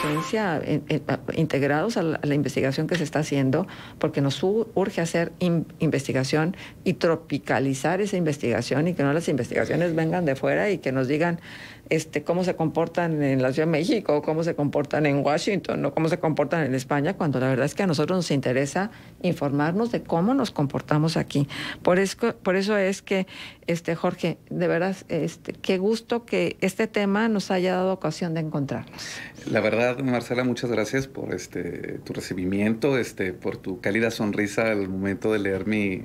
ciencia integrados a la investigación que se está haciendo, porque nos urge hacer investigación y tropicalizar esa investigación, y que no las investigaciones vengan de fuera y que nos digan cómo se comportan en la Ciudad de México, cómo se comportan en Washington, o cómo se comportan en España, cuando la verdad es que a nosotros nos interesa informarnos de cómo nos comportamos aquí. Por eso es que, Jorge, de verdad, qué gusto que este tema nos haya dado ocasión de encontrarnos. La verdad, Marcela, muchas gracias por tu recibimiento, por tu cálida sonrisa al momento de leer mi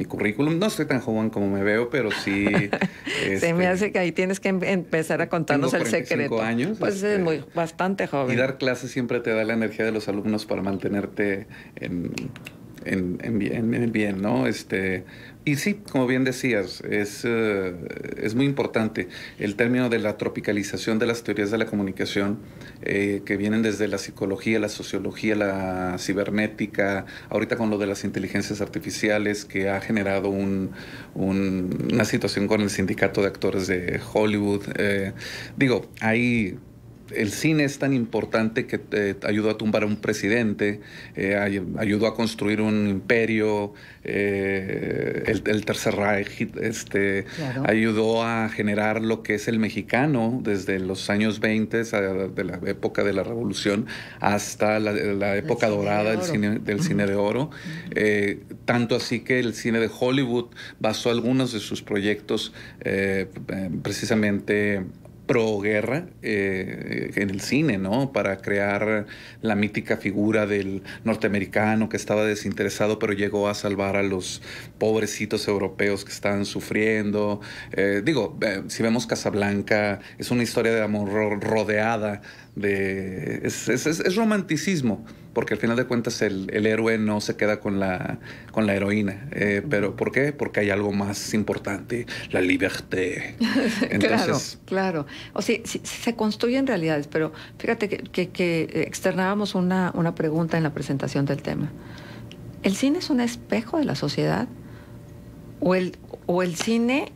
currículum. No estoy tan joven como me veo, pero sí... Se me hace que ahí tienes que empezar a contarnos el secreto. Tengo 45 años. Pues es bastante joven. Y dar clases siempre te da la energía de los alumnos para mantenerte en el bien, ¿no? Y sí, como bien decías, es muy importante el término de la tropicalización de las teorías de la comunicación, que vienen desde la psicología, la sociología, la cibernética, ahorita con lo de las inteligencias artificiales, que ha generado una situación con el sindicato de actores de Hollywood. El cine es tan importante que ayudó a tumbar a un presidente, ayudó a construir un imperio, el Tercer Reich, claro. Ayudó a generar lo que es el mexicano desde los años 20, de la época de la Revolución, hasta la época dorada del cine de oro. Tanto así que el cine de Hollywood basó algunos de sus proyectos precisamente pro-guerra en el cine, ¿no? Para crear la mítica figura del norteamericano que estaba desinteresado, pero llegó a salvar a los pobrecitos europeos que estaban sufriendo. Si vemos Casablanca, es una historia de amor rodeada de... Es romanticismo, porque al final de cuentas el héroe no se queda con la heroína. ¿Pero por qué? Porque hay algo más importante, la liberté. Entonces, claro. O sea, se construyen realidades, pero fíjate que externábamos una pregunta en la presentación del tema. ¿El cine es un espejo de la sociedad? ¿O el cine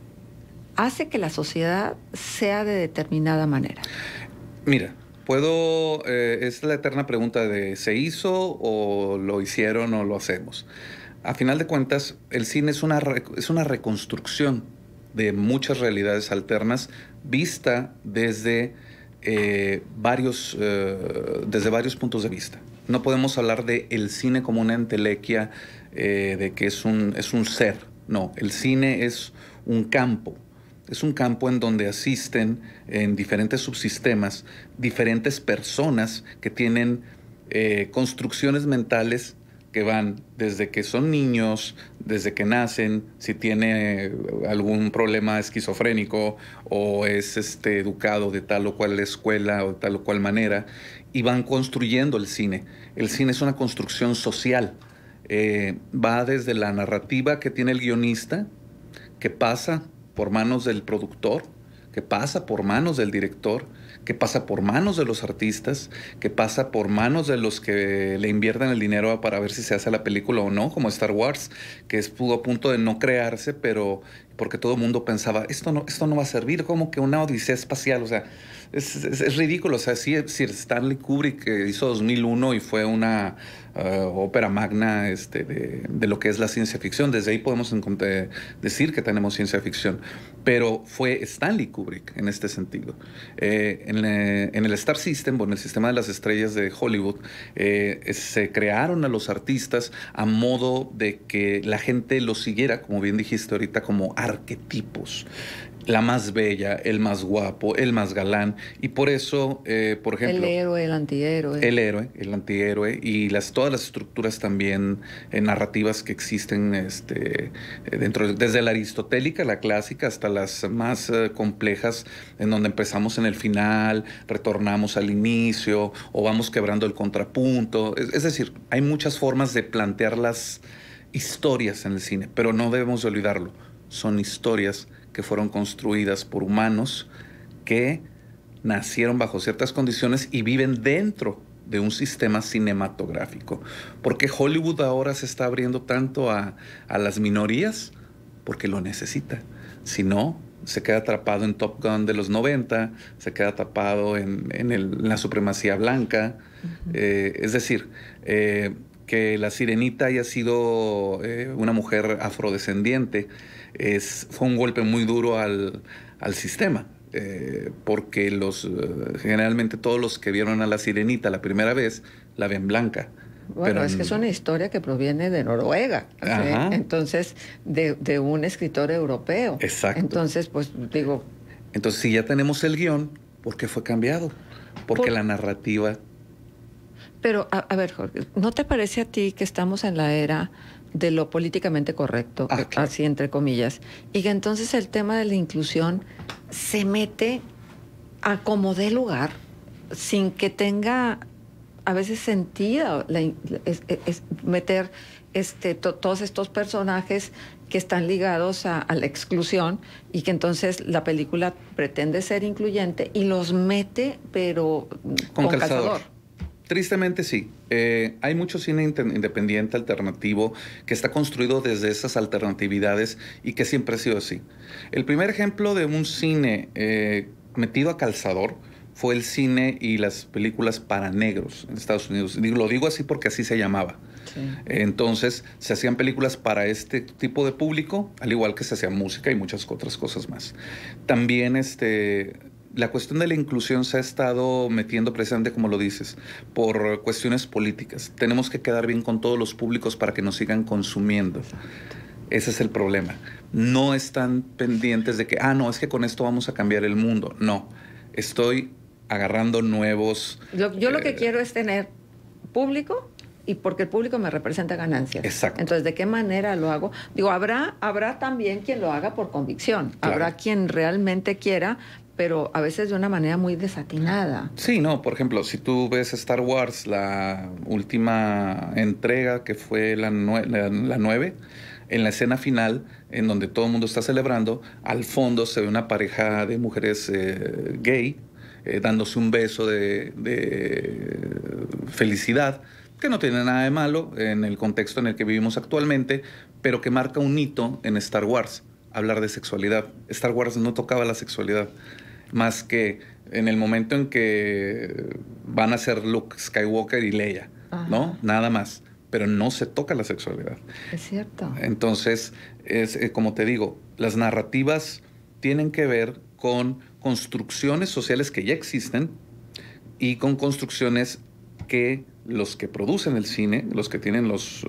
hace que la sociedad sea de determinada manera? Mira, es la eterna pregunta de ¿se hizo o lo hicieron o lo hacemos? A final de cuentas, el cine es una reconstrucción de muchas realidades alternas vista desde varios puntos de vista. No podemos hablar de el cine como una entelequia de que es un ser. No, el cine es un campo. Es un campo en donde asisten en diferentes subsistemas diferentes personas que tienen construcciones mentales que van desde que son niños, desde que nacen, si tiene algún problema esquizofrénico o es educado de tal o cual escuela o de tal o cual manera, y van construyendo el cine. El cine es una construcción social. Va desde la narrativa que tiene el guionista, que pasa por manos del productor, que pasa por manos del director, que pasa por manos de los artistas, que pasa por manos de los que le invierten el dinero para ver si se hace la película o no, como Star Wars, que estuvo a punto de no crearse, pero porque todo el mundo pensaba, esto no va a servir, como que una odisea espacial, o sea, es ridículo. O sea, sí, Stanley Kubrick hizo 2001 y fue una ópera magna de lo que es la ciencia ficción. Desde ahí podemos decir que tenemos ciencia ficción. Pero fue Stanley Kubrick en este sentido. En el Star System, en el sistema de las estrellas de Hollywood, se crearon a los artistas a modo de que la gente los siguiera, como bien dijiste ahorita, como arquetipos. La más bella, el más guapo, el más galán. Y por eso, por ejemplo... El héroe, el antihéroe. El héroe, el antihéroe. Y todas las estructuras también narrativas que existen desde la aristotélica, la clásica, hasta las más complejas, en donde empezamos en el final, retornamos al inicio, o vamos quebrando el contrapunto. Es decir, hay muchas formas de plantear las historias en el cine, pero no debemos de olvidarlo. Son historias que fueron construidas por humanos que nacieron bajo ciertas condiciones y viven dentro de un sistema cinematográfico. ¿Por qué Hollywood ahora se está abriendo tanto a las minorías? Porque lo necesita. Si no, se queda atrapado en Top Gun de los 90, se queda atrapado en la supremacía blanca. Es decir, que la Sirenita haya sido una mujer afrodescendiente fue un golpe muy duro al sistema. Porque generalmente todos los que vieron a la Sirenita la primera vez la ven blanca. Bueno, es que es una historia que proviene de Noruega, ¿sí? Entonces, de un escritor europeo. Exacto. Entonces, pues digo... Entonces, si ya tenemos el guión, ¿por qué fue cambiado? Porque la narrativa... Pero, a ver, Jorge, ¿no te parece a ti que estamos en la era de lo políticamente correcto, claro, así entre comillas, y que entonces el tema de la inclusión se mete a como dé lugar, sin que tenga a veces sentido meter todos estos personajes que están ligados a la exclusión, y que entonces la película pretende ser incluyente y los mete, pero con calzador? Tristemente sí. Hay mucho cine independiente, alternativo, que está construido desde esas alternatividades y que siempre ha sido así. El primer ejemplo de un cine metido a calzador fue el cine y las películas para negros en Estados Unidos. Lo digo así porque así se llamaba. Sí. Entonces, se hacían películas para este tipo de público, al igual que se hacía música y muchas otras cosas más. También la cuestión de la inclusión se ha estado metiendo precisamente, como lo dices, por cuestiones políticas. Tenemos que quedar bien con todos los públicos para que nos sigan consumiendo. Ese es el problema. No están pendientes de que, no, es que con esto vamos a cambiar el mundo. No, estoy agarrando nuevos... Yo lo que quiero es tener público, y porque el público me representa ganancias. Exacto. Entonces, ¿de qué manera lo hago? Digo, habrá también quien lo haga por convicción. Claro. Habrá quien realmente quiera, pero a veces de una manera muy desatinada. Sí, no, por ejemplo, si tú ves Star Wars, la última entrega que fue la 9, en la escena final, en donde todo el mundo está celebrando, al fondo se ve una pareja de mujeres gay dándose un beso de felicidad, que no tiene nada de malo en el contexto en el que vivimos actualmente, pero que marca un hito en Star Wars, hablar de sexualidad. Star Wars no tocaba la sexualidad, más que en el momento en que van a ser Luke Skywalker y Leia, ¿no? Nada más, pero no se toca la sexualidad. Es cierto. Entonces, como te digo, las narrativas tienen que ver con construcciones sociales que ya existen y con construcciones que los que producen el cine, los que tienen los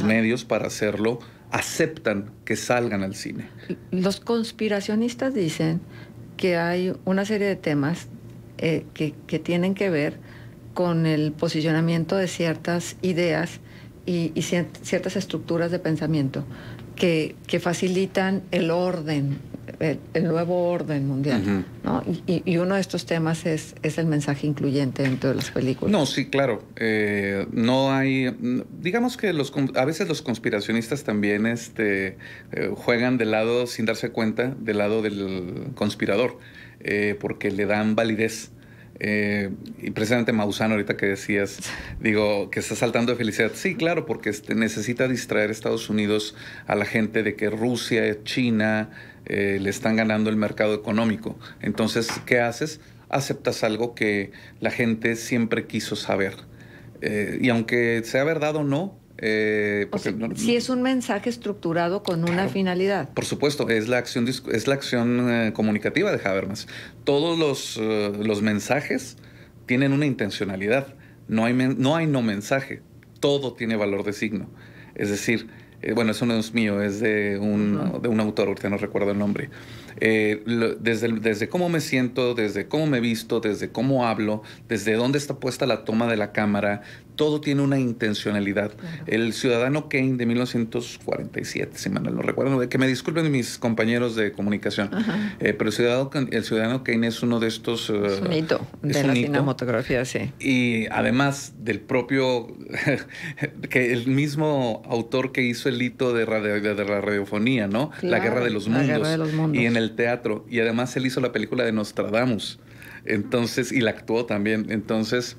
medios para hacerlo, aceptan que salgan al cine. Los conspiracionistas dicen que hay una serie de temas que tienen que ver con el posicionamiento de ciertas ideas y ciertas estructuras de pensamiento que facilitan el orden, el nuevo orden mundial, ¿no? Y uno de estos temas es el mensaje incluyente dentro de las películas. No, sí, claro. No hay... Digamos que a veces los conspiracionistas también juegan del lado, sin darse cuenta, del lado del conspirador, porque le dan validez. Y precisamente Maussan, ahorita que decías, digo, que está saltando de felicidad. Sí, claro, porque necesita distraer a Estados Unidos, a la gente, de que Rusia, China le están ganando el mercado económico. Entonces, ¿qué haces? Aceptas algo que la gente siempre quiso saber. Y aunque sea verdad o no, si es un mensaje estructurado con una finalidad. Por supuesto, es la acción comunicativa de Habermas. Todos los mensajes tienen una intencionalidad. No hay no mensaje. Todo tiene valor de signo. Es decir, bueno, eso no es mío, es de un autor, ahorita no recuerdo el nombre. Desde cómo me siento, desde cómo me visto, desde cómo hablo, desde dónde está puesta la toma de la cámara, todo tiene una intencionalidad. Claro. El Ciudadano Kane de 1947, si mal no recuerdo, que me disculpen mis compañeros de comunicación, pero el Ciudadano Kane es uno de estos... es un hito de la cinematografía, sí. Y además del propio... que el mismo autor que hizo el hito de la radiofonía, ¿no? Claro, La Guerra de los Mundos. La Guerra de los Mundos. Y en el teatro. Y además él hizo la película de Nostradamus. Entonces, y la actuó también. Entonces,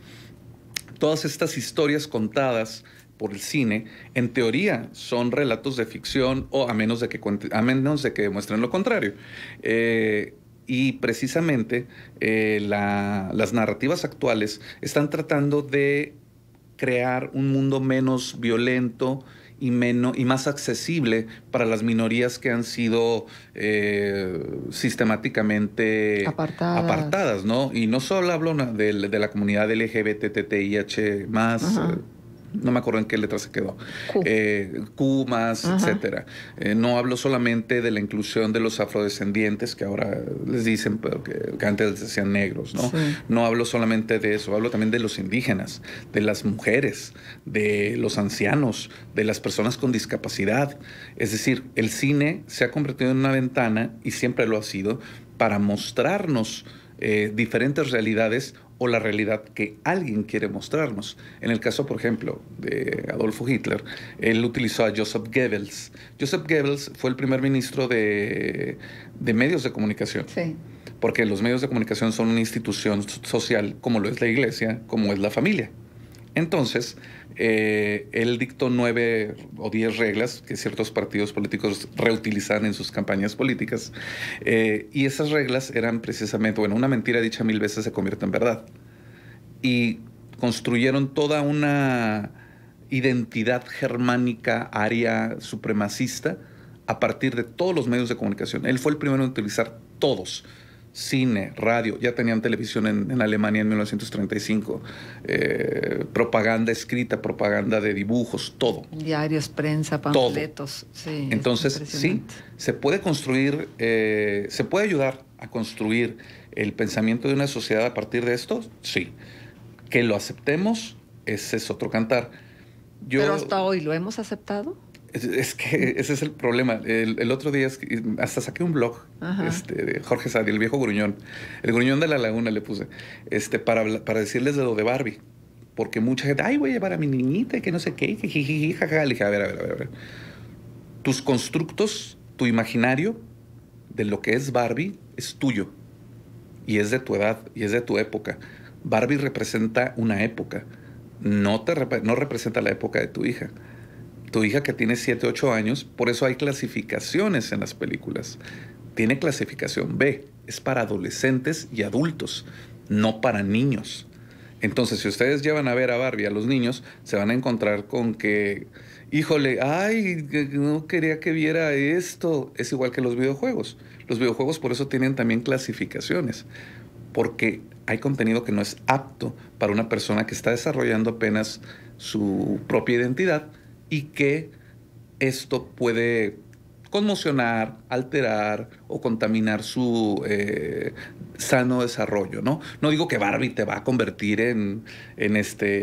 todas estas historias contadas por el cine, en teoría son relatos de ficción, o a menos de que demuestren lo contrario. Y precisamente las narrativas actuales están tratando de crear un mundo menos violento y más accesible para las minorías que han sido sistemáticamente apartadas, ¿no? Y no solo hablo de la comunidad LGBTTIH más, no me acuerdo en qué letra se quedó, Q más, etcétera. No hablo solamente de la inclusión de los afrodescendientes, que ahora les dicen, pero que antes les decían negros, ¿no? Sí. No hablo solamente de eso, hablo también de los indígenas, de las mujeres, de los ancianos, de las personas con discapacidad. Es decir, el cine se ha convertido en una ventana, y siempre lo ha sido, para mostrarnos diferentes realidades, o la realidad que alguien quiere mostrarnos. En el caso, por ejemplo, de Adolfo Hitler, él utilizó a Joseph Goebbels. Joseph Goebbels fue el primer ministro de medios de comunicación. Sí. Porque los medios de comunicación son una institución social, como lo es la iglesia, como es la familia. Entonces, él dictó 9 o 10 reglas que ciertos partidos políticos reutilizan en sus campañas políticas. Y esas reglas eran precisamente, bueno, una mentira dicha 1000 veces se convierte en verdad. Y construyeron toda una identidad germánica, aria, supremacista, a partir de todos los medios de comunicación. Él fue el primero en utilizar todos. Cine, radio, ya tenían televisión en Alemania en 1935, propaganda escrita, propaganda de dibujos, todo. Diarios, prensa, panfletos. Sí, entonces, sí, se puede construir, se puede ayudar a construir el pensamiento de una sociedad a partir de esto, sí. Que lo aceptemos, ese es otro cantar. Pero hasta hoy, ¿lo hemos aceptado? Es que ese es el problema. El otro día hasta saqué un blog de Jorge Sadi, el viejo gruñón. El gruñón de la laguna le puse. Para decirles de lo de Barbie. Porque mucha gente, ay, voy a llevar a mi niñita y que no sé qué, que jijiji, jaja. Le dije, a ver. Tus constructos, tu imaginario de lo que es Barbie es tuyo. Y es de tu edad, y es de tu época. Barbie representa una época. No representa la época de tu hija. Tu hija, que tiene 7, 8 años, por eso hay clasificaciones en las películas. Tiene clasificación B, es para adolescentes y adultos, no para niños. Entonces, si ustedes llevan a ver a Barbie a los niños, se van a encontrar con que, híjole, ay, no quería que viera esto. Es igual que los videojuegos. Los videojuegos por eso tienen también clasificaciones, porque hay contenido que no es apto para una persona que está desarrollando apenas su propia identidad, y que esto puede conmocionar, alterar o contaminar su sano desarrollo, ¿no? No digo que Barbie te va a convertir en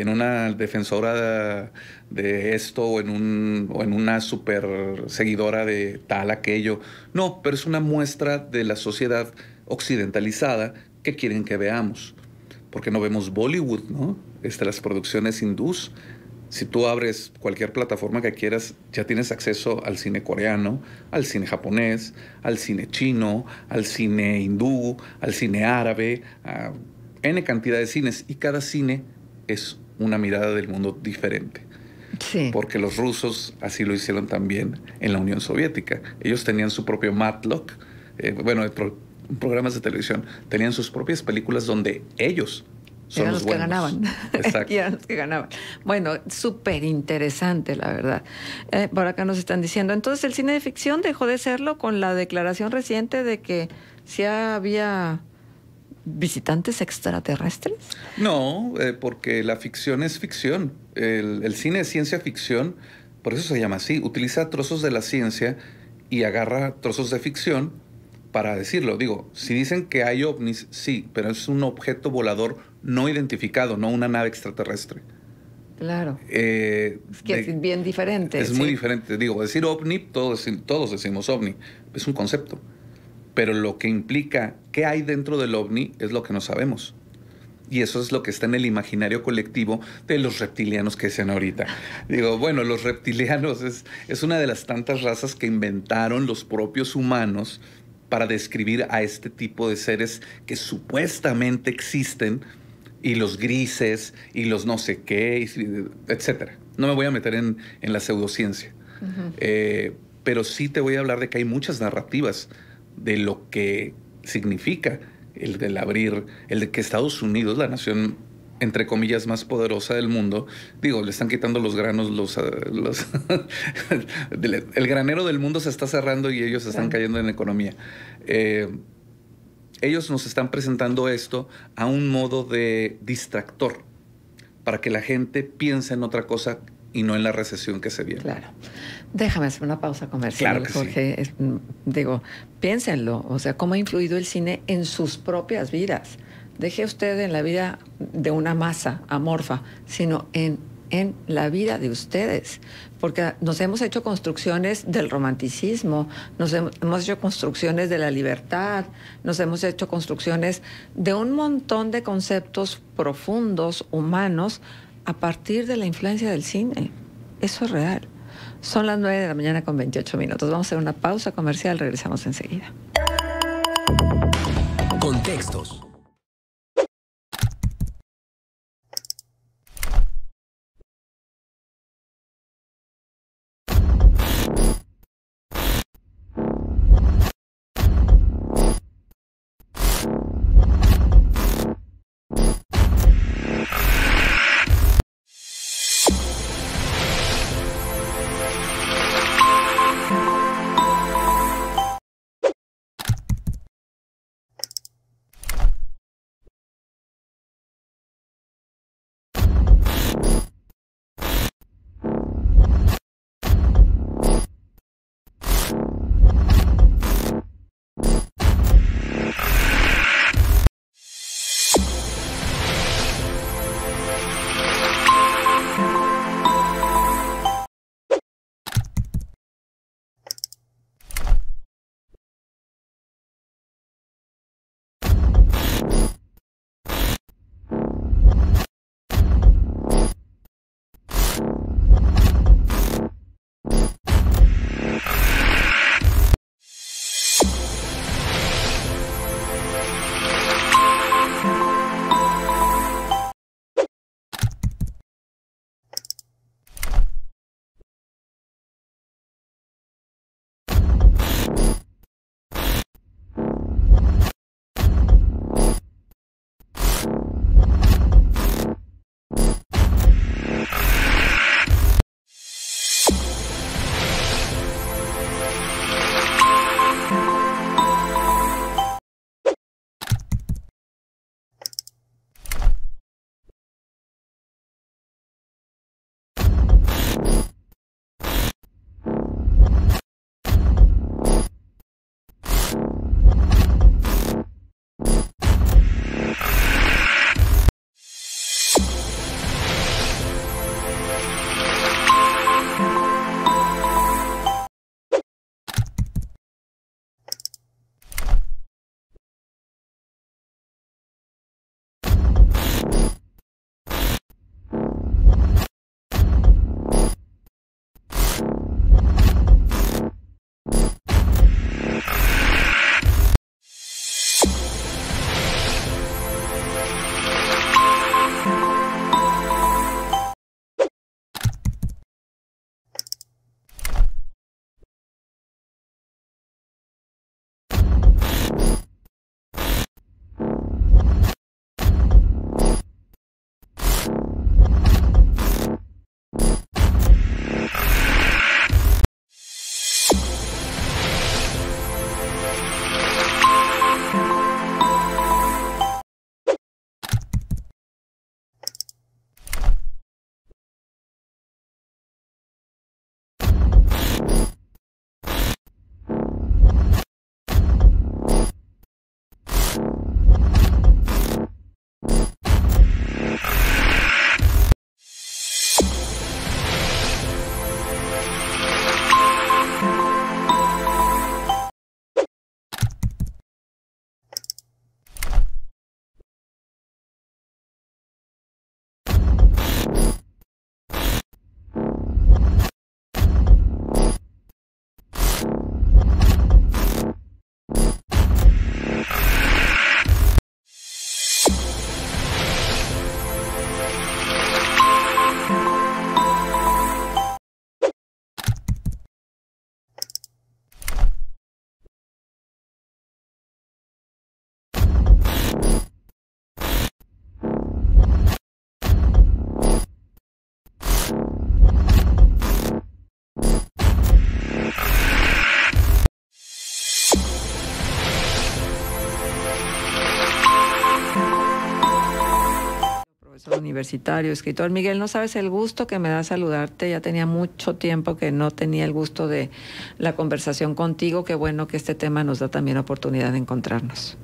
una defensora de esto o en una super seguidora de tal, aquello. No, pero es una muestra de la sociedad occidentalizada que quieren que veamos. Porque no vemos Bollywood, ¿no? Las producciones hindús. Si tú abres cualquier plataforma que quieras, ya tienes acceso al cine coreano, al cine japonés, al cine chino, al cine hindú, al cine árabe, a N cantidad de cines. Y cada cine es una mirada del mundo diferente. Sí. Porque los rusos así lo hicieron también en la Unión Soviética. Ellos tenían su propio Matlock, programas de televisión, tenían sus propias películas donde ellos eran los que ganaban. Exacto. Eran los que ganaban. Bueno, súper interesante, la verdad. Por acá nos están diciendo, entonces el cine de ficción dejó de serlo con la declaración reciente de que sí había visitantes extraterrestres. No, porque la ficción es ficción. El cine es ciencia ficción, por eso se llama así. Utiliza trozos de la ciencia y agarra trozos de ficción para decirlo. Digo, si dicen que hay ovnis, sí, pero es un objeto volador no identificado, no una nave extraterrestre. Claro. Es que es bien diferente. Es muy diferente. Digo, decir ovni, todos decimos ovni. Es un concepto. Pero lo que implica qué hay dentro del ovni es lo que no sabemos. Y eso es lo que está en el imaginario colectivo de los reptilianos que decían ahorita. Digo, bueno, los reptilianos es una de las tantas razas que inventaron los propios humanos para describir a este tipo de seres que supuestamente existen, y los grises, y los no sé qué, etcétera. No me voy a meter en la pseudociencia. Pero sí te voy a hablar de que hay muchas narrativas de lo que significa el del abrir, el de que Estados Unidos, la nación entre comillas más poderosa del mundo, digo, le están quitando los granos, el granero del mundo se está cerrando y ellos están cayendo en economía. Ellos nos están presentando esto a un modo de distractor para que la gente piense en otra cosa y no en la recesión que se viene. Claro. Déjame hacer una pausa comercial, claro que Jorge. Sí. Digo, piénsenlo, o sea, cómo ha influido el cine en sus propias vidas. Deje usted en la vida de una masa amorfa, sino en la vida de ustedes. Porque nos hemos hecho construcciones del romanticismo, nos hemos hecho construcciones de la libertad, nos hemos hecho construcciones de un montón de conceptos profundos, humanos, a partir de la influencia del cine. Eso es real. Son las 9 de la mañana con 28 minutos. Vamos a hacer una pausa comercial, regresamos enseguida. Contextos. profesor universitario, escritor. Miguel, no sabes el gusto que me da saludarte. Ya tenía mucho tiempo que no tenía el gusto de la conversación contigo. Qué bueno que este tema nos da también oportunidad de encontrarnos.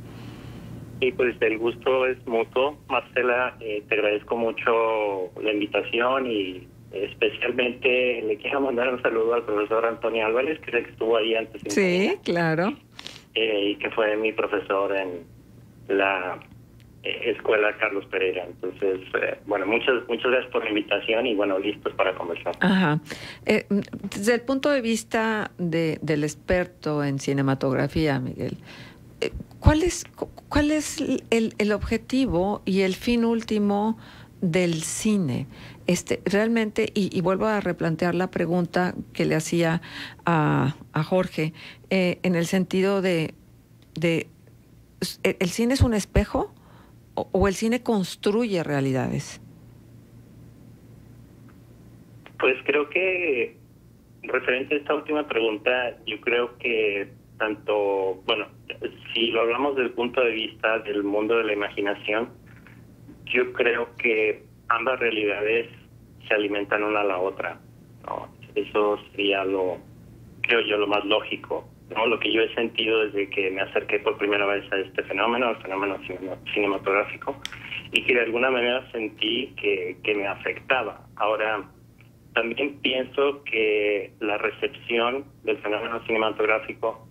Y pues el gusto es mutuo. Marcela, te agradezco mucho la invitación y especialmente le quiero mandar un saludo al profesor Antonio Álvarez, que sé que estuvo ahí antes. Sí, claro. Y que fue mi profesor en la escuela Carlos Pereira. Entonces, bueno, muchas gracias por la invitación y bueno, listos para conversar. Ajá. Desde el punto de vista del experto en cinematografía, Miguel, ¿cuál es el objetivo y el fin último del cine? Realmente, y vuelvo a replantear la pregunta que le hacía a Jorge, en el sentido de ¿el cine es un espejo o el cine construye realidades? Pues creo que, referente a esta última pregunta, yo creo que tanto, bueno, si lo hablamos desde el punto de vista del mundo de la imaginación, yo creo que ambas realidades se alimentan una a la otra, ¿no? Eso sería creo yo, lo más lógico, ¿no? Lo que yo he sentido desde que me acerqué por primera vez a este fenómeno, el fenómeno cinematográfico, y que de alguna manera sentí que me afectaba. Ahora, también pienso que la recepción del fenómeno cinematográfico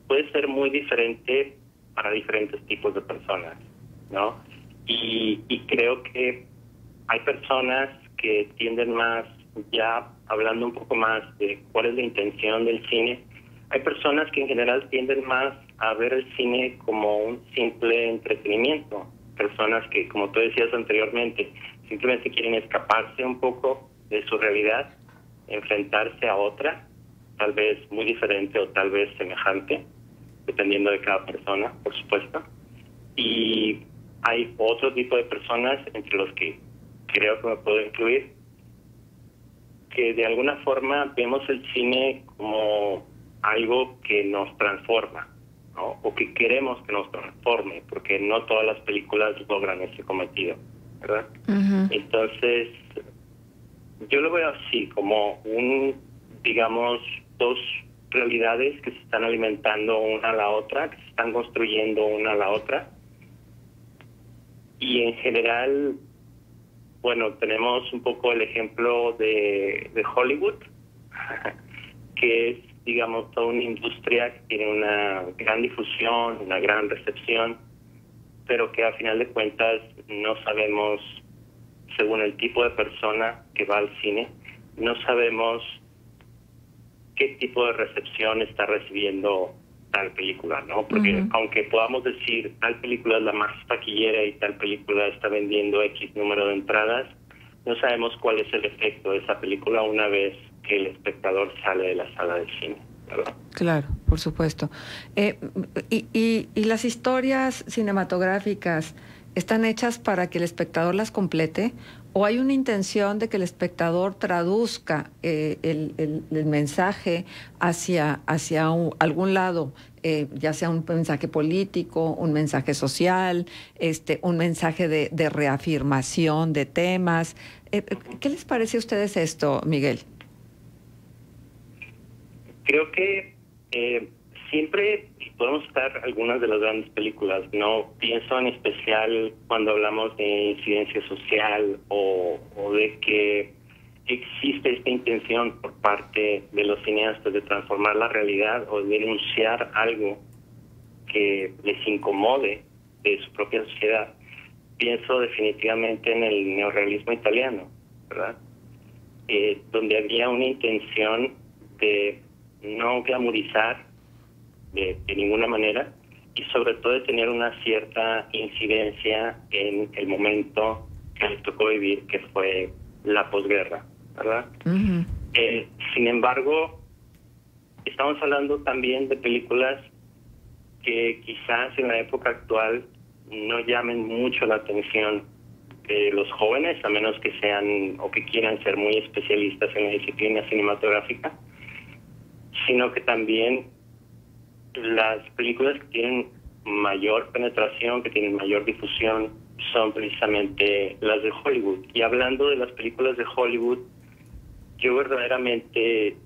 puede ser muy diferente para diferentes tipos de personas, ¿no? Y creo que hay personas que tienden más, ya hablando un poco más de cuál es la intención del cine, hay personas que en general tienden más a ver el cine como un simple entretenimiento. Personas que, como tú decías anteriormente, simplemente quieren escaparse un poco de su realidad, enfrentarse a otra, tal vez muy diferente o tal vez semejante, dependiendo de cada persona, por supuesto. Y hay otro tipo de personas, entre los que creo que me puedo incluir, que de alguna forma vemos el cine como algo que nos transforma, ¿no? O que queremos que nos transforme, porque no todas las películas logran ese cometido, ¿verdad? Uh-huh. Entonces, yo lo veo así, como digamos, dos realidades que se están alimentando una a la otra, que se están construyendo una a la otra. Y en general, bueno, tenemos un poco el ejemplo de Hollywood, que es, digamos, toda una industria que tiene una gran difusión, una gran recepción, pero que a final de cuentas no sabemos, según el tipo de persona que va al cine, no sabemos qué tipo de recepción está recibiendo tal película, ¿no? Porque uh-huh. aunque podamos decir tal película es la más taquillera y tal película está vendiendo X número de entradas, no sabemos cuál es el efecto de esa película una vez que el espectador sale de la sala de cine, ¿verdad? Claro, por supuesto. Y las historias cinematográficas están hechas para que el espectador las complete, ¿o hay una intención de que el espectador traduzca el mensaje hacia algún lado, ya sea un mensaje político, un mensaje social, un mensaje de reafirmación de temas? ¿Qué les parece a ustedes esto, Miguel? Creo que siempre podemos citar algunas de las grandes películas, ¿no? Pienso en especial cuando hablamos de incidencia social o de que existe esta intención por parte de los cineastas de transformar la realidad o de denunciar algo que les incomode de su propia sociedad. Pienso definitivamente en el neorrealismo italiano, ¿verdad? Donde había una intención de no glamorizar de ninguna manera y sobre todo de tener una cierta incidencia en el momento que les tocó vivir, que fue la posguerra, ¿verdad? Uh-huh. Sin embargo, estamos hablando también de películas que quizás en la época actual no llamen mucho la atención de los jóvenes, a menos que sean o que quieran ser muy especialistas en la disciplina cinematográfica, sino que también las películas que tienen mayor penetración, que tienen mayor difusión, son precisamente las de Hollywood. Y hablando de las películas de Hollywood, yo verdaderamente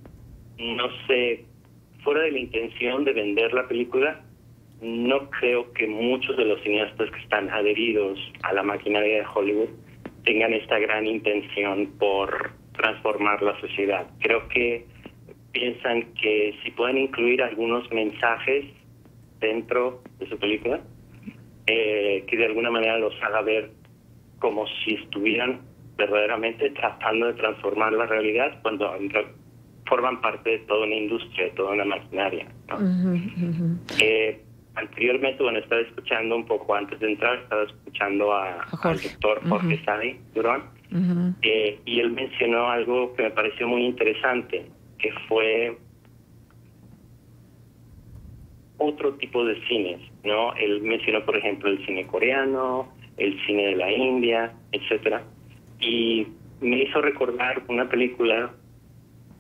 no sé, fuera de la intención de vender la película, no creo que muchos de los cineastas que están adheridos a la maquinaria de Hollywood tengan esta gran intención por transformar la sociedad. Creo que piensan que si pueden incluir algunos mensajes dentro de su película, que de alguna manera los haga ver como si estuvieran verdaderamente tratando de transformar la realidad, cuando forman parte de toda una industria, de toda una maquinaria, ¿no? Anteriormente, bueno, estaba escuchando un poco antes de entrar, estaba escuchando al doctor Jorge Sadi Durón, y él mencionó algo que me pareció muy interesante, que fue otro tipo de cines, ¿no? Él mencionó, por ejemplo, el cine coreano, el cine de la India, etcétera, y me hizo recordar una película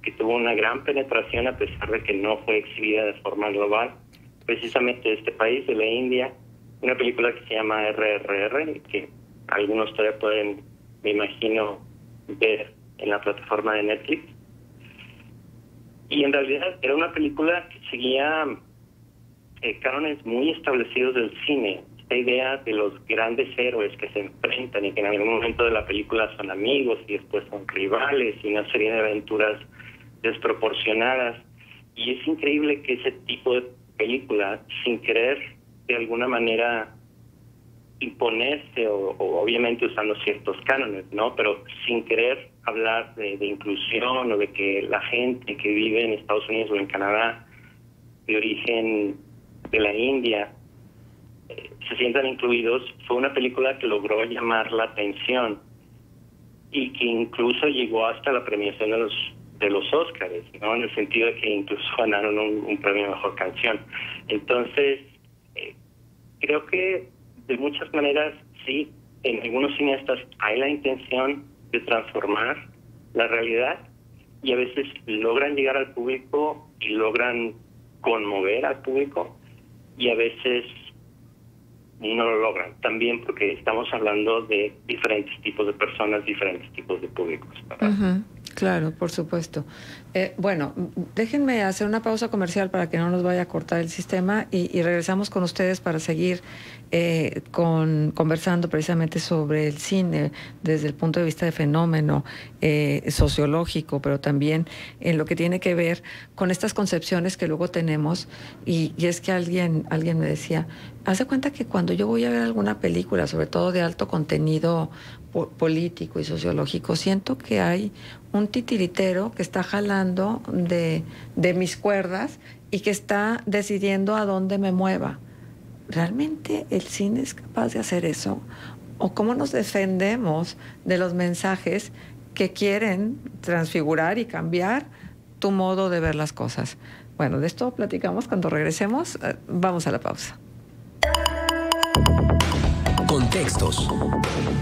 que tuvo una gran penetración a pesar de que no fue exhibida de forma global, precisamente de este país, de la India, una película que se llama RRR, que algunos todavía pueden, me imagino, ver en la plataforma de Netflix. Y en realidad era una película que seguía cánones muy establecidos del cine. Esta idea de los grandes héroes que se enfrentan y que en algún momento de la película son amigos y después son rivales, y una serie de aventuras desproporcionadas. Y es increíble que ese tipo de película, sin querer de alguna manera imponerse o obviamente usando ciertos cánones, ¿no? Pero sin querer hablar de inclusión o de que la gente que vive en Estados Unidos o en Canadá de origen de la India se sientan incluidos, fue una película que logró llamar la atención y que incluso llegó hasta la premiación de los Óscares, ¿no? En el sentido de que incluso ganaron un premio a mejor canción. Entonces, creo que de muchas maneras, sí, en algunos cineastas hay la intención de transformar la realidad y a veces logran llegar al público y logran conmover al público, y a veces no lo logran, también porque estamos hablando de diferentes tipos de personas, diferentes tipos de públicos, ¿verdad? Claro, por supuesto. Bueno, déjenme hacer una pausa comercial para que no nos vaya a cortar el sistema y regresamos con ustedes para seguir conversando precisamente sobre el cine desde el punto de vista de fenómeno sociológico, pero también en lo que tiene que ver con estas concepciones que luego tenemos. Y es que alguien me decía, haz de cuenta que cuando yo voy a ver alguna película, sobre todo de alto contenido político y sociológico, siento que hay un titiritero que está jalando de mis cuerdas y que está decidiendo a dónde me mueva. ¿Realmente el cine es capaz de hacer eso? ¿O cómo nos defendemos de los mensajes que quieren transfigurar y cambiar tu modo de ver las cosas? Bueno, de esto platicamos cuando regresemos. Vamos a la pausa. Contextos.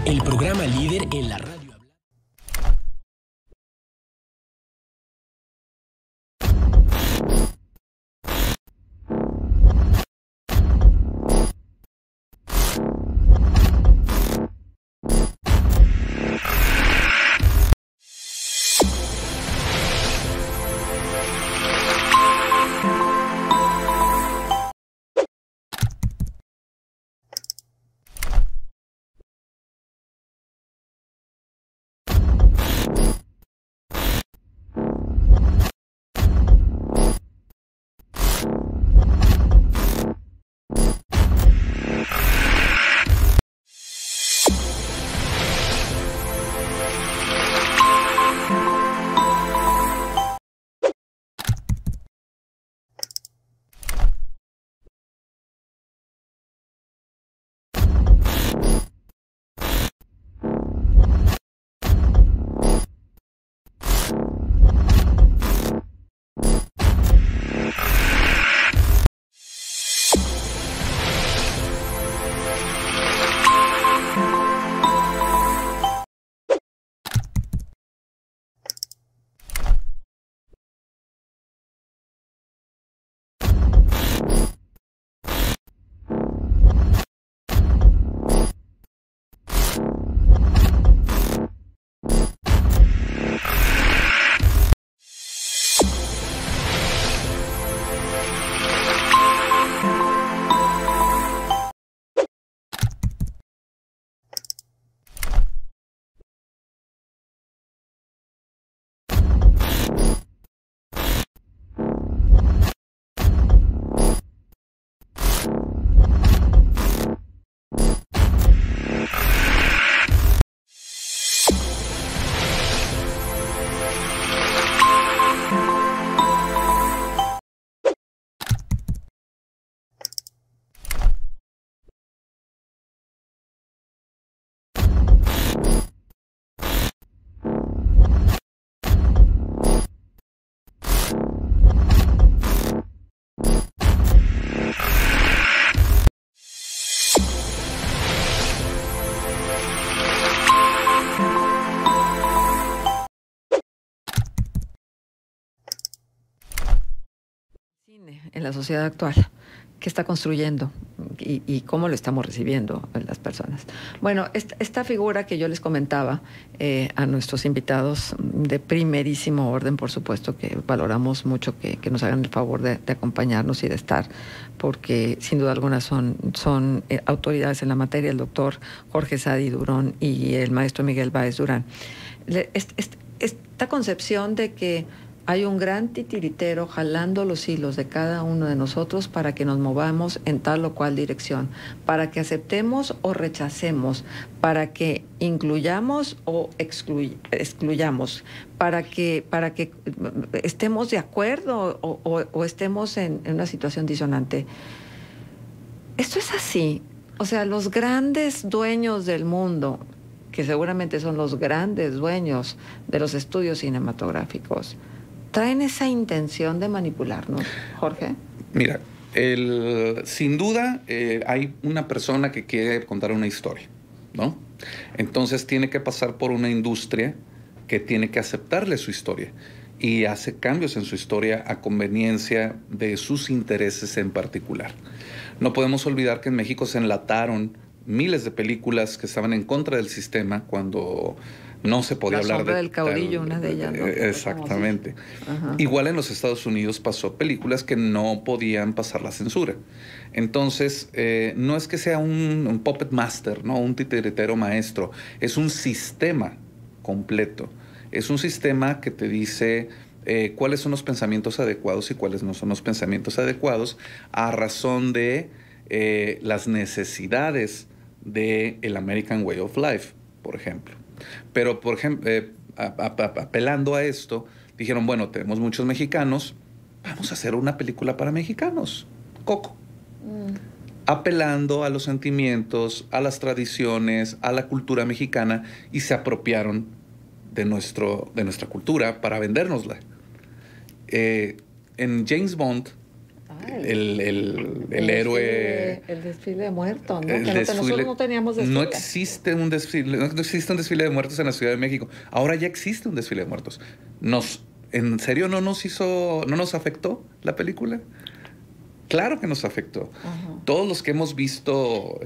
El programa líder en la radio. en la sociedad actual? ¿Qué está construyendo? Y cómo lo estamos recibiendo las personas. Bueno, esta figura que yo les comentaba a nuestros invitados de primerísimo orden, por supuesto, que valoramos mucho que nos hagan el favor de acompañarnos y de estar, porque sin duda alguna son autoridades en la materia, el doctor Jorge Sadi Durón y el maestro Miguel Báez Durán. Esta concepción de que hay un gran titiritero jalando los hilos de cada uno de nosotros para que nos movamos en tal o cual dirección, para que aceptemos o rechacemos, para que incluyamos o excluyamos, para que estemos de acuerdo o estemos en una situación disonante. Esto es así. O sea, los grandes dueños del mundo, que seguramente son los grandes dueños de los estudios cinematográficos, ¿traen esa intención de manipularnos, Jorge? Mira, sin duda hay una persona que quiere contar una historia, ¿no? Entonces tiene que pasar por una industria que tiene que aceptarle su historia y hace cambios en su historia a conveniencia de sus intereses en particular. No podemos olvidar que en México se enlataron miles de películas que estaban en contra del sistema cuando no se podía hablar del caudillo, una de ellas, ¿no? Exactamente. Igual en los Estados Unidos pasó películas que no podían pasar la censura. Entonces, no es que sea un puppet master, ¿no? Un titiritero maestro. Es un sistema completo. Es un sistema que te dice cuáles son los pensamientos adecuados y cuáles no son los pensamientos adecuados a razón de las necesidades del American Way of Life, por ejemplo. Pero, por ejemplo, apelando a esto, dijeron, bueno, tenemos muchos mexicanos, vamos a hacer una película para mexicanos, Coco. Apelando a los sentimientos, a las tradiciones, a la cultura mexicana, y se apropiaron de nuestra cultura para vendérnosla. En James Bond, el héroe... El desfile de muertos, ¿no? Nosotros no teníamos desfile. No existe un desfile de muertos en la Ciudad de México. Ahora ya existe un desfile de muertos. ¿En serio no nos afectó la película? Claro que nos afectó. Todos los que hemos visto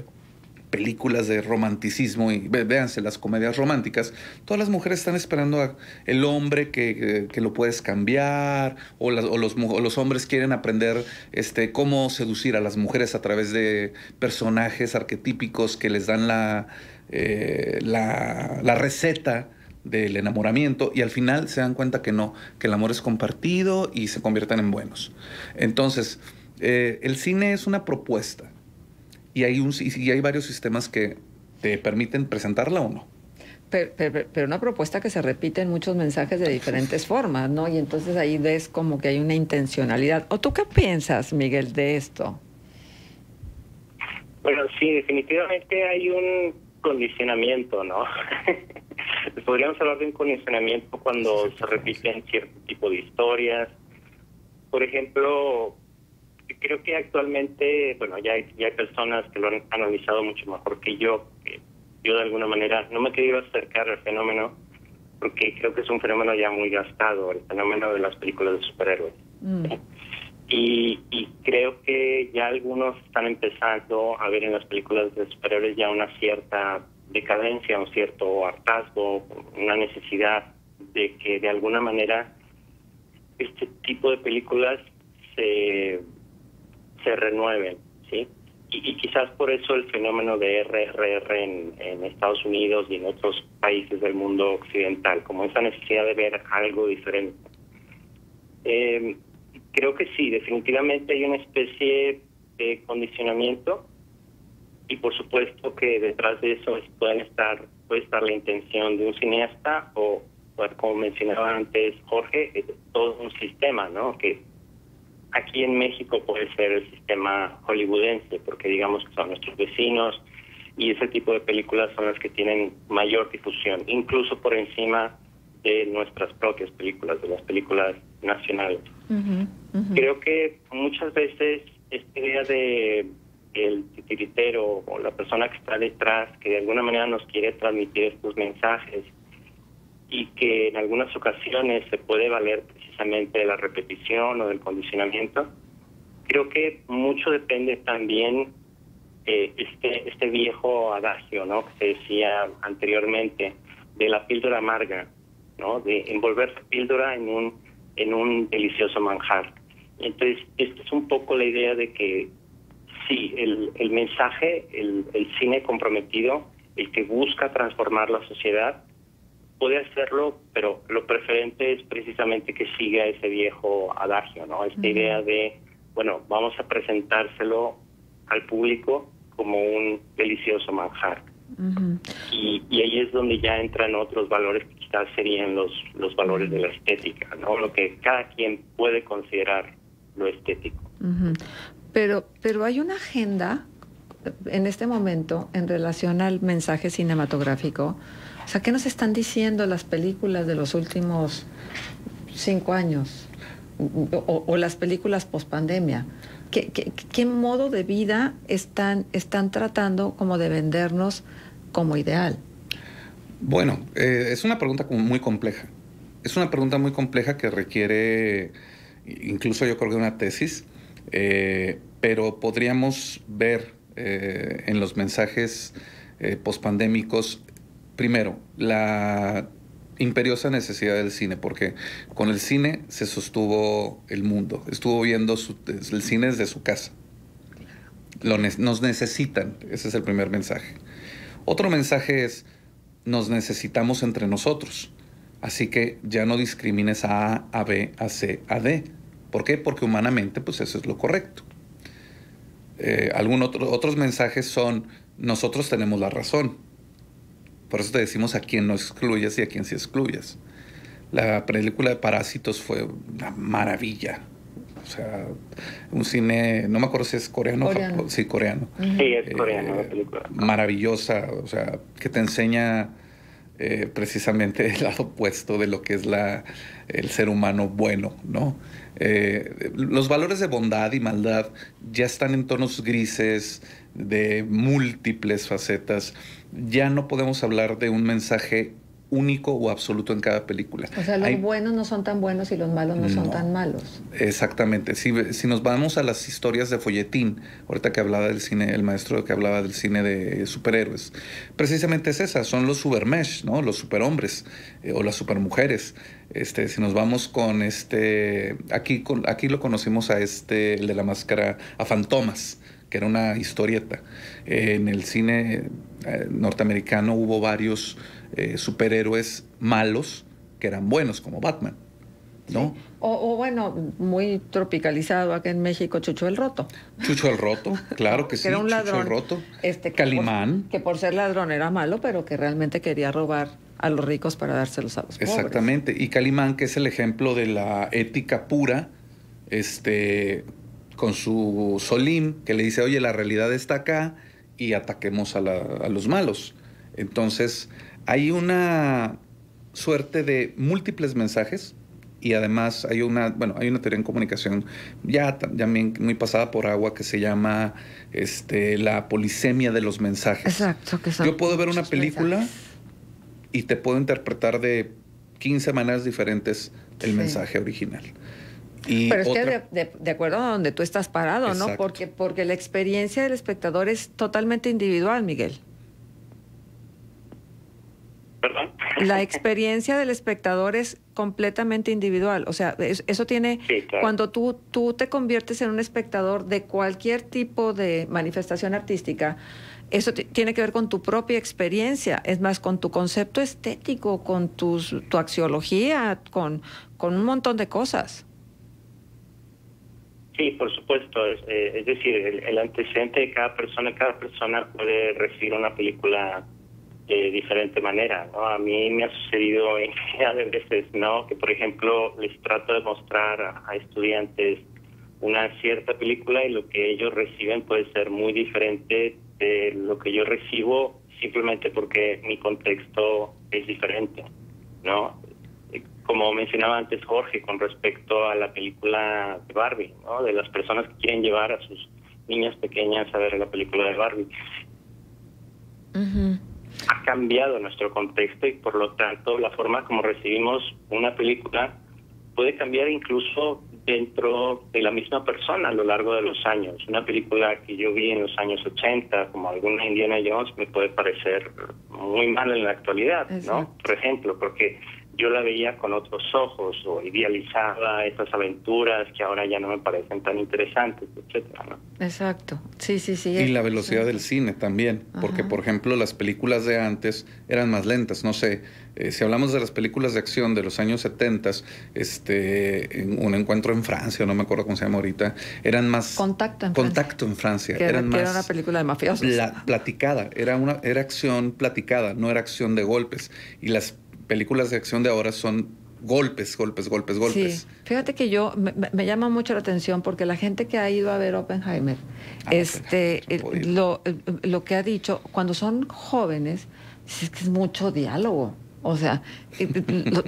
películas de romanticismo, y véanse las comedias románticas, todas las mujeres están esperando a el hombre que lo puedes cambiar, o los hombres quieren aprender cómo seducir a las mujeres a través de personajes arquetípicos que les dan la receta del enamoramiento, y al final se dan cuenta que no, que el amor es compartido y se convierten en buenos. Entonces, el cine es una propuesta. Y hay varios sistemas que te permiten presentarla o no. Pero una propuesta que se repite en muchos mensajes de diferentes formas, ¿no? Y entonces ahí ves como que hay una intencionalidad. ¿O tú qué piensas, Miguel, de esto? Bueno, sí, definitivamente hay un condicionamiento, ¿no? Podríamos hablar de un condicionamiento cuando se repiten cierto tipo de historias. Por ejemplo, creo que actualmente, bueno, ya hay personas que lo han analizado mucho mejor que yo. Yo de alguna manera no me he querido acercar al fenómeno porque creo que es un fenómeno ya muy gastado, el fenómeno de las películas de superhéroes. Y creo que ya algunos están empezando a ver en las películas de superhéroes ya una cierta decadencia, un cierto hartazgo, una necesidad de que de alguna manera este tipo de películas se renueven, ¿sí? Y quizás por eso el fenómeno de RRR en Estados Unidos y en otros países del mundo occidental, como esa necesidad de ver algo diferente. Creo que sí, definitivamente hay una especie de condicionamiento, y por supuesto que detrás de eso puede estar la intención de un cineasta o, como mencionaba antes Jorge, todo un sistema, ¿no? Que aquí en México puede ser el sistema hollywoodense, porque digamos que son nuestros vecinos y ese tipo de películas son las que tienen mayor difusión, incluso por encima de nuestras propias películas, de las películas nacionales. Creo que muchas veces esta idea de el titiritero o la persona que está detrás, que de alguna manera nos quiere transmitir estos mensajes y que en algunas ocasiones se puede valer precisamente de la repetición o del condicionamiento, creo que mucho depende también este viejo adagio, ¿no?, que se decía anteriormente, de la píldora amarga, ¿no?, de envolver la píldora en un delicioso manjar. Entonces, esta es un poco la idea de que sí, el mensaje, el cine comprometido, el que busca transformar la sociedad, puede hacerlo, pero lo preferente es precisamente que siga ese viejo adagio, ¿no? Esta idea de, bueno, vamos a presentárselo al público como un delicioso manjar. Y ahí es donde ya entran otros valores que quizás serían los valores de la estética, ¿no? Lo que cada quien puede considerar lo estético. Pero hay una agenda en este momento en relación al mensaje cinematográfico. O sea, ¿qué nos están diciendo las películas de los últimos 5 años? O las películas pospandemia. ¿Qué modo de vida están tratando como de vendernos como ideal? Bueno, es una pregunta muy compleja. Es una pregunta muy compleja que requiere, incluso yo creo que una tesis, pero podríamos ver en los mensajes pospandémicos, primero, la imperiosa necesidad del cine, porque con el cine se sostuvo el mundo. Estuvo viendo el cine desde su casa. Nos necesitan, ese es el primer mensaje. Otro mensaje es, nos necesitamos entre nosotros. Así que ya no discrimines a A, a B, a C, a D. ¿Por qué? Porque humanamente, pues eso es lo correcto. Otros mensajes son, nosotros tenemos la razón. Por eso te decimos a quién no excluyas y a quién sí excluyas. La película de Parásitos fue una maravilla. O sea, un cine, no me acuerdo si es coreano. Sí, coreano. Sí, es coreano la película. Maravillosa, o sea, que te enseña precisamente el lado opuesto de lo que es el ser humano bueno, ¿no? Los valores de bondad y maldad ya están en tonos grises, de múltiples facetas. Ya no podemos hablar de un mensaje único o absoluto en cada película. O sea, los buenos no son tan buenos y los malos no son tan malos. Exactamente. Si nos vamos a las historias de folletín, ahorita que hablaba del cine, el maestro que hablaba del cine de superhéroes, precisamente es esa, son los supermesh, ¿no? Los superhombres o las supermujeres. Si nos vamos con aquí lo conocimos a el de la máscara, a Fantomas, que era una historieta. En el cine norteamericano hubo varios superhéroes malos que eran buenos, como Batman, ¿no? Sí. O bueno, muy tropicalizado acá en México, Chucho el Roto. Chucho el Roto, claro que sí, era un ladrón, Chucho el Roto. Calimán. Que por ser ladrón era malo, pero que realmente quería robar a los ricos para dárselos a los pobres. Exactamente. Y Calimán, que es el ejemplo de la ética pura, con su Solim, que le dice, oye, la realidad está acá y ataquemos a los malos. Entonces, hay una suerte de múltiples mensajes y además hay una teoría en comunicación ya también muy pasada por agua que se llama la polisemia de los mensajes. Exacto. Yo puedo ver una película y te puedo interpretar de 15 maneras diferentes el mensaje original. Pero es que de acuerdo a donde tú estás parado, ¿no? Porque la experiencia del espectador es totalmente individual, Miguel. ¿Perdón? La experiencia del espectador es completamente individual. O sea, eso tiene... Sí, claro. Cuando tú te conviertes en un espectador de cualquier tipo de manifestación artística, eso tiene que ver con tu propia experiencia, es más, con tu concepto estético, con tu axiología, con un montón de cosas. Sí, por supuesto. Es decir, el antecedente de cada persona puede recibir una película de diferente manera, ¿no? A mí me ha sucedido infinidad de veces, ¿no? Que, por ejemplo, les trato de mostrar a estudiantes una cierta película y lo que ellos reciben puede ser muy diferente de lo que yo recibo, simplemente porque mi contexto es diferente, ¿no? Como mencionaba antes Jorge, con respecto a la película de Barbie, ¿no? De las personas que quieren llevar a sus niñas pequeñas a ver la película de Barbie. Ha cambiado nuestro contexto y, por lo tanto, la forma como recibimos una película puede cambiar incluso dentro de la misma persona a lo largo de los años. Una película que yo vi en los años 80, como alguna Indiana Jones, me puede parecer muy mal en la actualidad, ¿no? Por ejemplo, porque yo la veía con otros ojos o idealizaba estas aventuras que ahora ya no me parecen tan interesantes, etcétera, ¿no? Exacto. Sí, sí, sí. Y la velocidad del cine también, porque por ejemplo las películas de antes eran más lentas, no sé, si hablamos de las películas de acción de los años 70, Un encuentro en Francia, no me acuerdo cómo se llama ahorita, eran más... Contacto en Francia. Que era una película de mafiosos. Platicada, era acción platicada, no era acción de golpes. Y las películas de acción de ahora son golpes. Sí, fíjate que me llama mucho la atención porque la gente que ha ido a ver Oppenheimer, lo que ha dicho, cuando son jóvenes, es que es mucho diálogo. O sea,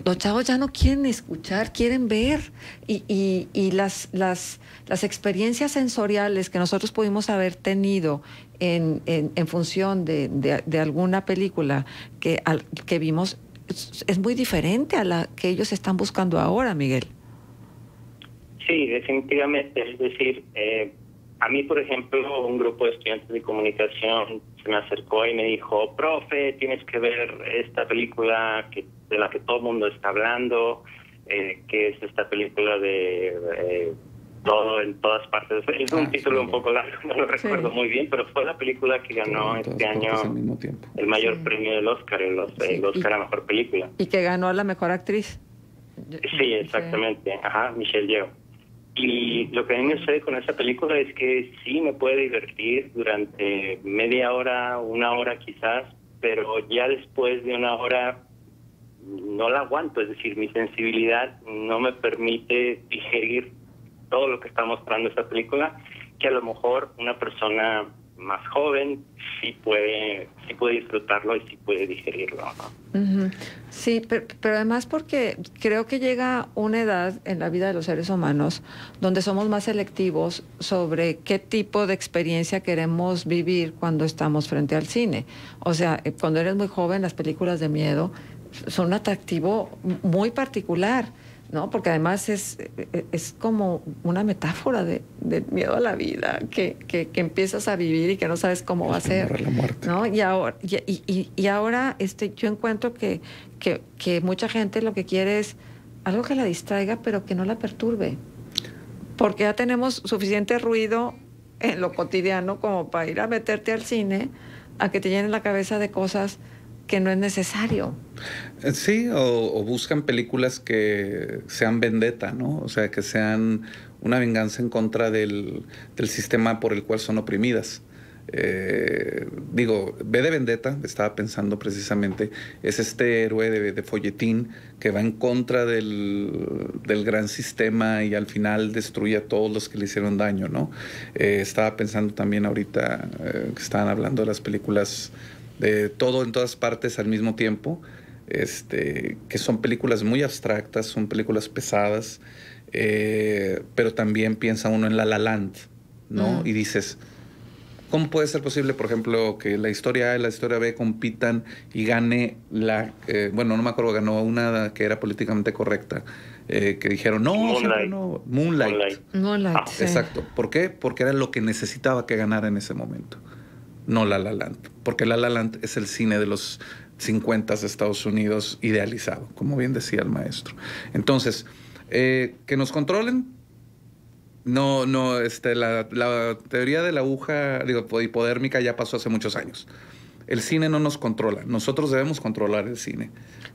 los chavos ya no quieren escuchar, quieren ver. Y las experiencias sensoriales que nosotros pudimos haber tenido en función de alguna película que vimos, es muy diferente a la que ellos están buscando ahora, Miguel. Sí, definitivamente. Es decir, a mí, por ejemplo, un grupo de estudiantes de comunicación se me acercó y me dijo, profe, tienes que ver esta película de la que todo el mundo está hablando, que es esta película de Todo en todas partes. Es un título un poco largo, no lo recuerdo muy bien, pero fue la película que ganó este año el mayor premio del Oscar, el Oscar a Mejor Película. Y que ganó a la Mejor Actriz. Sí, exactamente. Ajá, Michelle Yeoh. Y lo que a mí me sucede con esa película es que sí me puede divertir durante media hora, una hora quizás, pero ya después de una hora no la aguanto. Es decir, mi sensibilidad no me permite digerir todo lo que está mostrando esta película, que a lo mejor una persona más joven sí puede disfrutarlo y sí puede digerirlo, ¿no? Sí, pero además porque creo que llega una edad en la vida de los seres humanos donde somos más selectivos sobre qué tipo de experiencia queremos vivir cuando estamos frente al cine. O sea, cuando eres muy joven, las películas de miedo son un atractivo muy particular, ¿no? Porque además es como una metáfora de miedo a la vida que empiezas a vivir y que no sabes cómo va a ser, ¿no? Y ahora yo encuentro que mucha gente lo que quiere es algo que la distraiga, pero que no la perturbe. Porque ya tenemos suficiente ruido en lo cotidiano como para ir a meterte al cine a que te llenen la cabeza de cosas que no es necesario. Sí, o buscan películas que sean vendetta, ¿no? O sea, que sean una venganza en contra del sistema por el cual son oprimidas. Digo, V de Vendetta, estaba pensando precisamente, es este héroe de folletín que va en contra del gran sistema y al final destruye a todos los que le hicieron daño, ¿no? Estaba pensando también ahorita que estaban hablando de las películas de Todo en Todas Partes al Mismo Tiempo, que son películas muy abstractas, son películas pesadas, pero también piensa uno en La La Land, ¿no? Y dices, ¿cómo puede ser posible, por ejemplo, que la historia A y la historia B compitan y gane bueno, no me acuerdo, ganó una que era políticamente correcta, que dijeron, no, siempre no, Moonlight. Sí. Exacto. ¿Por qué? Porque era lo que necesitaba que ganara en ese momento. No La La Land, porque La La Land es el cine de los 50 de Estados Unidos idealizado, como bien decía el maestro. Entonces, que nos controlen, no, la teoría de la aguja, hipodérmica ya pasó hace muchos años. El cine no nos controla, nosotros debemos controlar el cine.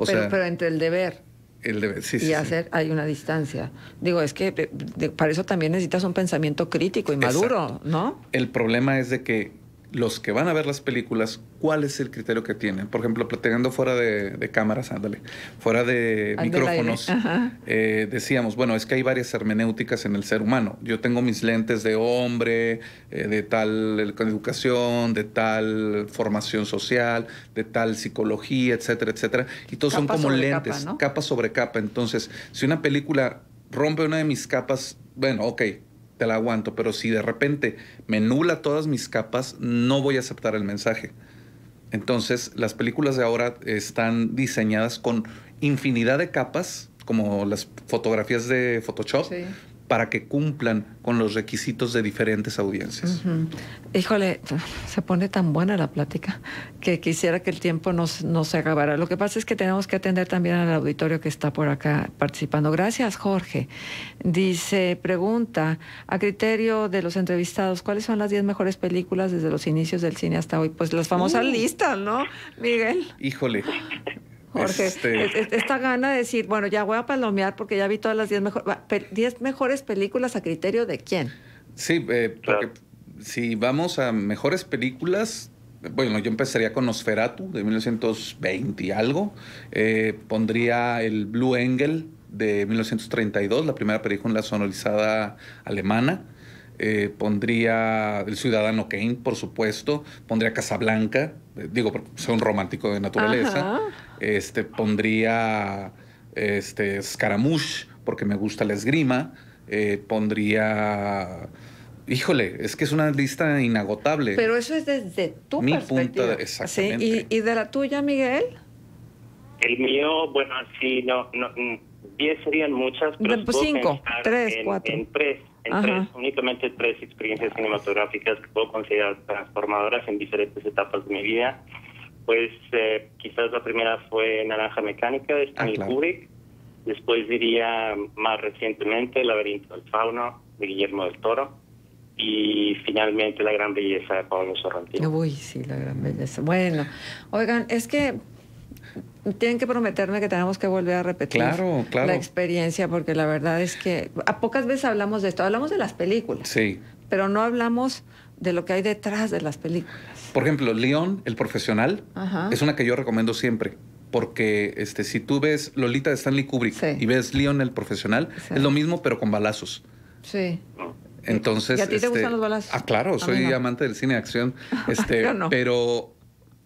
Pero entre el deber y hacer hay una distancia. Digo, es que para eso también necesitas un pensamiento crítico y maduro, exacto, ¿no? El problema es de que los que van a ver las películas, ¿cuál es el criterio que tienen? Por ejemplo, platicando fuera de cámaras, fuera de micrófonos, decíamos, bueno, es que hay varias hermenéuticas en el ser humano. Yo tengo mis lentes de hombre, de tal educación, de tal formación social, de tal psicología, etcétera, etcétera. Y todos son como lentes, capa, ¿no? Capa sobre capa. Entonces, si una película rompe una de mis capas, bueno, ok, te la aguanto, pero si de repente me nula todas mis capas, no voy a aceptar el mensaje. Entonces, las películas de ahora están diseñadas con infinidad de capas, como las fotografías de Photoshop, para que cumplan con los requisitos de diferentes audiencias. Híjole, se pone tan buena la plática que quisiera que el tiempo no se acabara. Lo que pasa es que tenemos que atender también al auditorio que está por acá participando. Gracias, Jorge. Dice, pregunta, a criterio de los entrevistados, ¿cuáles son las 10 mejores películas desde los inicios del cine hasta hoy? Pues las famosas listas, ¿no, Miguel? Híjole. Jorge, esta gana de decir, bueno, ya voy a palomear porque ya vi todas las 10 mejores películas, ¿a criterio de quién? Sí, porque si vamos a mejores películas, bueno, yo empezaría con Nosferatu de 1920 y algo. Pondría el Blue Engel de 1932, la primera película sonorizada alemana. Pondría El Ciudadano Kane, por supuesto. Pondría Casablanca, digo, porque soy un romántico de naturaleza. Ajá. Pondría Scaramouche, porque me gusta la esgrima. Pondría... Híjole, es que es una lista inagotable. Pero eso es desde tu perspectiva. Exactamente. ¿Sí? ¿Y de la tuya, Miguel? El mío, bueno, sí, no 10 serían muchas, pero pues 5, 3, 4. En tres, únicamente 3 experiencias cinematográficas que puedo considerar transformadoras en diferentes etapas de mi vida. Pues quizás la primera fue Naranja Mecánica de Stanley Kubrick. Después diría más recientemente El Laberinto del Fauno de Guillermo del Toro. Y finalmente La Gran Belleza de Pablo Sorrentino. Uy, sí, La Gran Belleza. Bueno, oigan, es que tienen que prometerme que tenemos que volver a repetir la experiencia, porque la verdad es que a pocas veces hablamos de esto. Hablamos de las películas, sí, pero no hablamos de lo que hay detrás de las películas. Por ejemplo, León, el profesional, es una que yo recomiendo siempre. Porque si tú ves Lolita de Stanley Kubrick y ves León, el profesional, es lo mismo, pero con balazos. Sí. Entonces, ¿Y a ti te gustan los balazos? Claro, soy amante del cine de acción. Yo no. Pero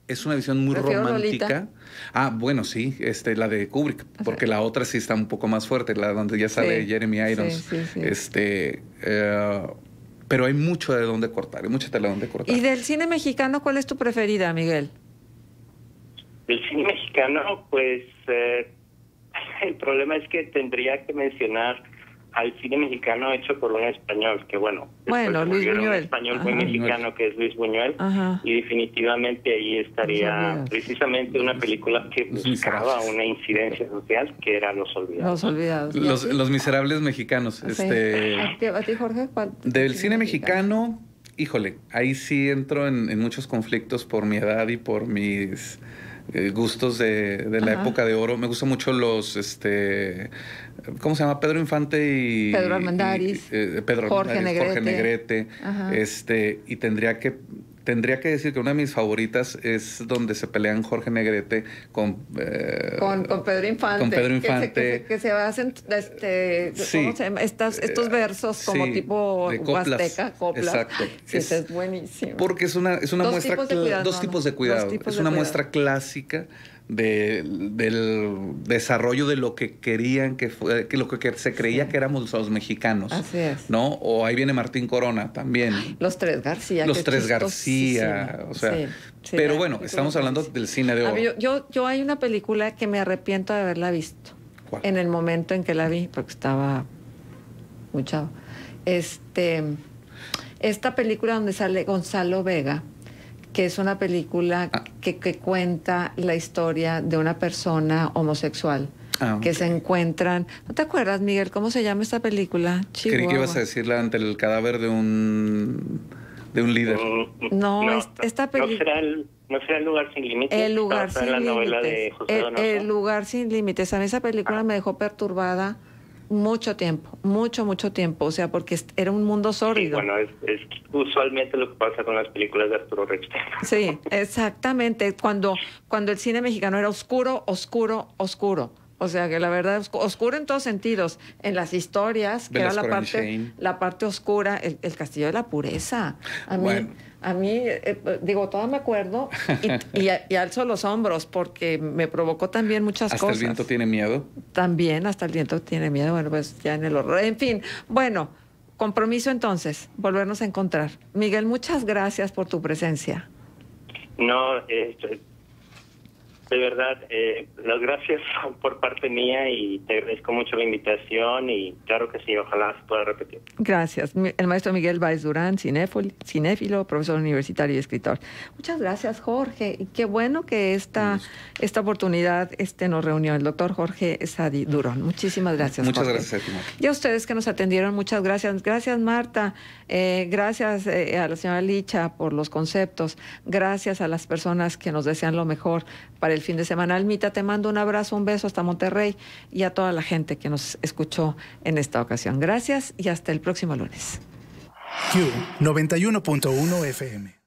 es una visión muy romántica. Lolita. Bueno, sí, la de Kubrick, porque la otra sí está un poco más fuerte, la donde ya sale Jeremy Irons. Sí. Pero hay mucho de dónde cortar, hay mucha tela de dónde cortar. ¿Y del cine mexicano cuál es tu preferida, Miguel? Del cine mexicano, pues el problema es que tendría que mencionar al cine mexicano hecho por un español, que bueno, Luis Buñuel. Un español muy mexicano que es Luis Buñuel. Y definitivamente ahí estaría precisamente una película que buscaba una incidencia social, que era Los Olvidados. Los Olvidados. Los Miserables mexicanos. ¿A ti, Jorge? ¿Cuál? Del cine mexicano, híjole, ahí sí entro en muchos conflictos por mi edad y por mis gustos de la época de oro. Me gustan mucho los ¿cómo se llama? Pedro Infante y Pedro Armendáriz, Jorge Negrete. Y tendría que decir que una de mis favoritas es donde se pelean Jorge Negrete con Pedro Infante. Con Pedro Infante. Que se hacen ¿cómo se llama? Estos versos como tipo huasteca, coplas. Exacto. Sí, es buenísimo. Porque es una muestra... Dos tipos de cuidado. Es una muestra clásica del desarrollo de lo que querían que lo que se creía que éramos los mexicanos. Así es. ¿No? O ahí viene Martín Corona también. Los Tres García. Los Tres García. O sea, pero bueno, estamos hablando del cine de oro. Yo hay una película que me arrepiento de haberla visto. ¿Cuál? En el momento en que la vi, porque estaba muy chavo. Esta película donde sale Gonzalo Vega, que es una película que cuenta la historia de una persona homosexual que se encuentran. ¿No te acuerdas, Miguel, cómo se llama esta película? Creí que ibas a decirla ante el cadáver de un líder. Esta película... ¿No será El Lugar Sin Límites? El Lugar Sin Límites. La novela de José Donoso. El Lugar Sin Límites. A mí esa película me dejó perturbada mucho tiempo, mucho tiempo, o sea, porque era un mundo sórdido. Sí, bueno, es usualmente lo que pasa con las películas de Arturo Rextein. Sí, exactamente, cuando el cine mexicano era oscuro. O sea, que la verdad, oscuro en todos sentidos. En las historias, que era la parte oscura, el Castillo de la Pureza. A mí, todavía me acuerdo y alzo los hombros porque me provocó también muchas cosas. ¿Hasta el viento tiene miedo? También, hasta el viento tiene miedo. Bueno, pues ya en el horror. En fin, bueno, compromiso entonces, volvernos a encontrar. Miguel, muchas gracias por tu presencia. No, De verdad, las gracias por parte mía y te agradezco mucho la invitación y claro que sí, ojalá se pueda repetir. Gracias. El maestro Miguel Báez Durán, cinéfilo, profesor universitario y escritor. Muchas gracias, Jorge. Y qué bueno que esta oportunidad nos reunió. El doctor Jorge Sadi Durón. Muchísimas gracias, Muchas Jorge. gracias a ti, Marta. Y a ustedes que nos atendieron, muchas gracias. Gracias, Marta. Gracias a la señora Licha por los conceptos. Gracias a las personas que nos desean lo mejor para el fin de semana. Almita, te mando un abrazo, un beso hasta Monterrey y a toda la gente que nos escuchó en esta ocasión. Gracias y hasta el próximo lunes. Q 91.1 FM.